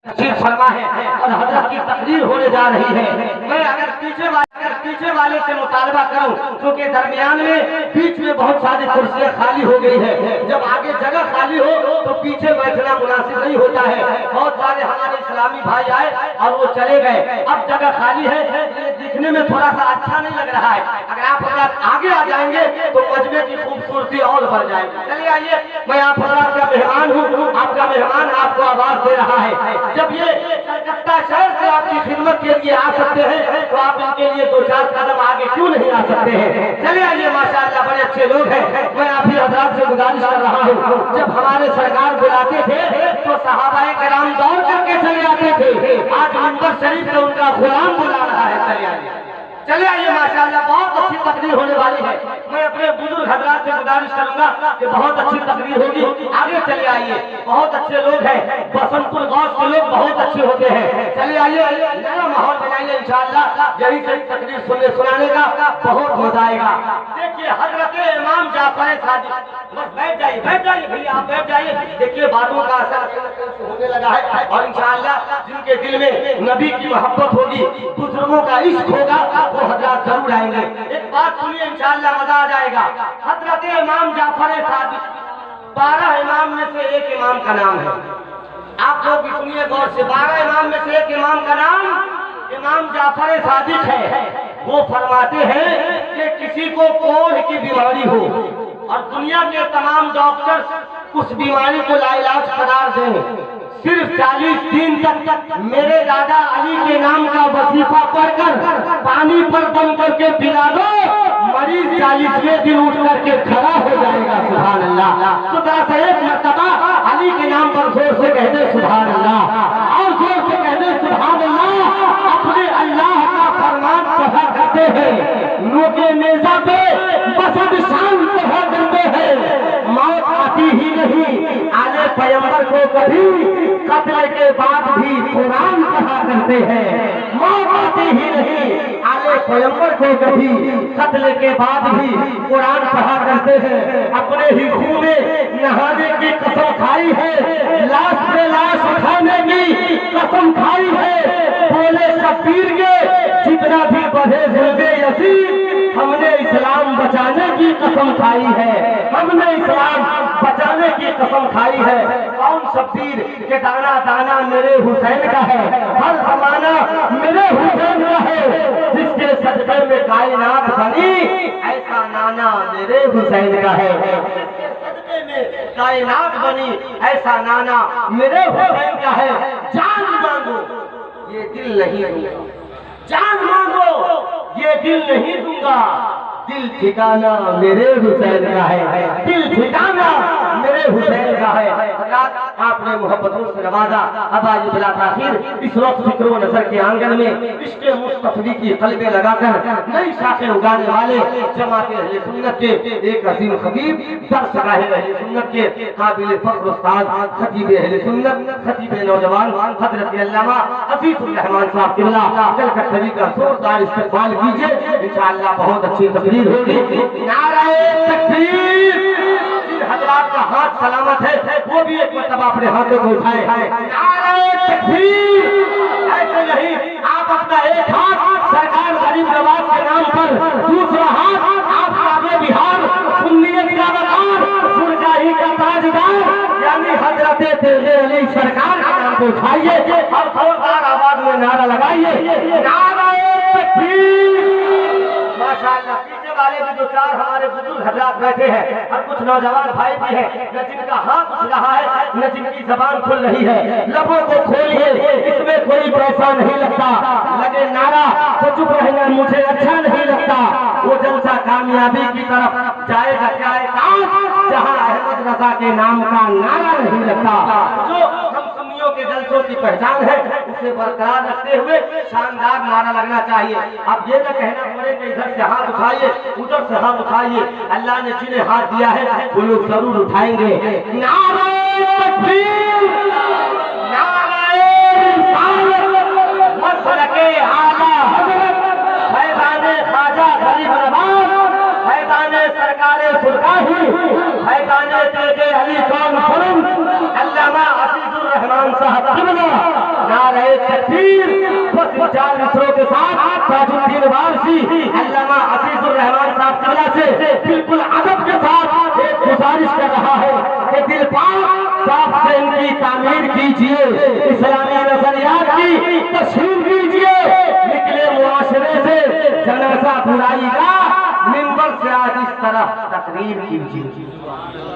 फरमा है और हजरत की तकरीर होने जा रही है। मैं अगर पीछे वाले से मुतालबा करूं, क्योंकि दरमियान में बीच में बहुत सारी कुर्सियां खाली हो गई है, जब आगे जगह खाली हो तो पीछे बैठना मुनासिब नहीं होता है। बहुत सारे हमारे इस्लामी भाई आए और वो चले गए, अब जगह खाली है, ये दिखने में थोड़ा सा अच्छा नहीं लग रहा है। अगर आप आगे आ जाएंगे तो मजमे की खूबसूरती और बढ़ जाएगी। चलिए आइए, मैं आप का मेहमान हूँ, आपका मेहमान आपको आवाज दे रहा है। जब ये कलकत्ता शहर से आपकी खिदमत के लिए आ सकते हैं तो आप इनके लिए दो चार कदम आगे क्यों नहीं आ सकते हैं। चले आइए, माशाअल्लाह बड़े अच्छे लोग हैं। मैं आप ही हजरात से गुजारिश कर रहा हूँ, जब हमारे सरकार बुलाते थे तो सहाबाए किराम दौड़ करके चले आते थे, आज मिंबर शरीफ से उनका गुलाम बुला रहा है। चले आइए, माशाअल्लाह बहुत अच्छी तकरीर होने वाली है। मैं अपने बुजुर्ग हजरात से गुजारिश करूंगा कि बहुत अच्छी तकरीर होगी, आगे चले आइए। बहुत अच्छे लोग हैं, बसंतपुर गांव के लोग बहुत अच्छे होते हैं। चले आइए, नया माहौल बनाइए, इंशाअल्लाह यही से तकरीर सुनाने का बहुत मजा आएगा। देखिए हजरत इमाम जाफर सादिक, बस बैठ जाइए भैया, आप बैठ जाइए। देखिए बातों का असर होने लगा है और इंशाअल्लाह जिनके दिल में नबी की मोहब्बत होगी, बुजुर्गों का इश्क होगा, वो हजरत जरूर आएंगे। एक बात सुनिए, इंशाअल्लाह मजा आ जाएगा। हजरत इमाम जाफर सादिक 12 इमाम में से एक इमाम का नाम है। आप लोग भी सुनिए गौर से, 12 इमाम में से एक इमाम का नाम इमाम जाफर सादिक है। वो फरमाते हैं कि किसी को कोढ़ की बीमारी हो और दुनिया के तमाम डॉक्टर्स उस बीमारी को लाइलाज करार दें, सिर्फ 40 दिन तक मेरे दादा अली के नाम का वजीफा पढ़कर पानी पर दम करके पिला दो, मरीज 40वें दिन उठ करके खड़ा हो जाएगा। सुभान अल्लाह। तो जरा सा एक मर्तबा अली के नाम पर जोर से कह दे सुभान अल्लाह, और जोर से कह दे सुभान अल्लाह। अपने अल्लाह का फरमान पढ़ा करते हैं, लोगे नेज़ा पे बसद शान पढ़ा करते हैं, मौत आती ही नहीं आले पैगंबर को कभी, कत्ल के बाद भी कुरान पढ़ा करते हैं। मौत आती ही नहीं आले पैगंबर को कभी, कत्ल के बाद भी कुरान पढ़ा करते हैं। अपने ही खून में नहाने की कसम खाई है, लाश पे लाश उठाने की कसम खाई है। बोले शब्बीर के जितना भी बढ़े जुल्मे यसीर, हमने इस्लाम बचाने की कसम खाई है, हमने इस्लाम बचाने की कसम खाई है। कौन शब्बीर के दाना दाना मेरे हुसैन का है, हर जमाना मेरे हुसैन का है, जिसके सदक़े में कायनात बनी, ऐसा नाना मेरे हुसैन का है। जिसके सदक़े में कायनात बनी, ऐसा नाना मेरे हुसैन का है। जान मांगो ये दिल नहीं दूंगा, जान मांगो ये दिल नहीं दूंगा, दिल ठिकाना मेरे हुसैन का है, दिल ठिकाना मेरे हुसैन का है। आपने मोहब्बतों से नवाजा। अब आइए बिला ताखीर इस वक्त फिक्र व नजर के आंगन में इश्क़ मुस्तफ़ी की कलबें लगाकर नई शाखें उगाने वाले जमात अहले सुन्नत के एक अजीम खतीब, दरसगाह अहले सुन्नत के काबिल फख्र उस्ताद, खतीब अहले सुन्नत, खतीब नौजवान हजरत अल्लामा अज़ीज़ुर रहमान साहब किबला कलकत्तवी का जोरदार इस्तकबाल कीजिए। इंशाअल्लाह बहुत अच्छी तकरीर होगी। नारे तकबीर। हजरात का हाथ सलामत है, वो भी एक मरतबा अपने हाथों को उठाए। नारे तकबीर। ऐसे नहीं, आप अपना एक हाथ सरकार गरीब नवाज के नाम पर, दूसरा हाथ आप काबे बिहार सुन्नियत का वकार, सुरजाही का ताजदार यानी हजरत तेरे अली सरकार के नाम को उठाइए और जोरदार आवाज में नारा लगाइए, नारे तकबीर। माशाअल्लाह पीछे वाले भी दो चार हमारे बुजुर्ग हजरात बैठे हैं और कुछ नौजवान भाई भी हैं, न जिनका हाथ उठ रहा है न जिनकी जबान खुल रही है। लबों को खोलिए, इसमें कोई पैसा नहीं लगता, लगे नारा तो चुप रहना मुझे अच्छा नहीं लगता। वो जलसा कामयाबी की तरफ जाएगा क्या जहाँ अहमद रजा के नाम का नारा नहीं लगता। जो हम सुन्नियों के जलसों की पहचान है उसे बरकरार रखते हुए शानदार नारा लगना चाहिए। अब ये न कहना पड़े कि इधर से हाथ उठाइए उधर से हाथ उठाइए, अल्लाह ने जिन्हें हाथ दिया है वो लोग जरूर उठाएंगे। नारे तकबीर, नारे रिसालत, मसलके आला हज़रत फैज़ाने ख्वाजा गरीब नवाज, फैज़ाने सरकारे सुरगाही, फैज़ाने तेगे अली कौन फरम, अल्लामा अज़ीज़ुर रहमान साहब किबला नारे तकबीर। बस इन 4 मिसरों के साथ ताजुद्दीन वारसी अल्लामा अजीजुर रहमान साहब तआला से बिल्कुल अदब के साथ एक गुजारिश कर रहा है कि दिल पाक साफ से इनकी तामीर कीजिए, इस्लामी नजरियात की तशहीर कीजिए, निकले मुआशरे से जनाजा बुराई का, मिंबर से आज इस तरह तकरीर कीजिए।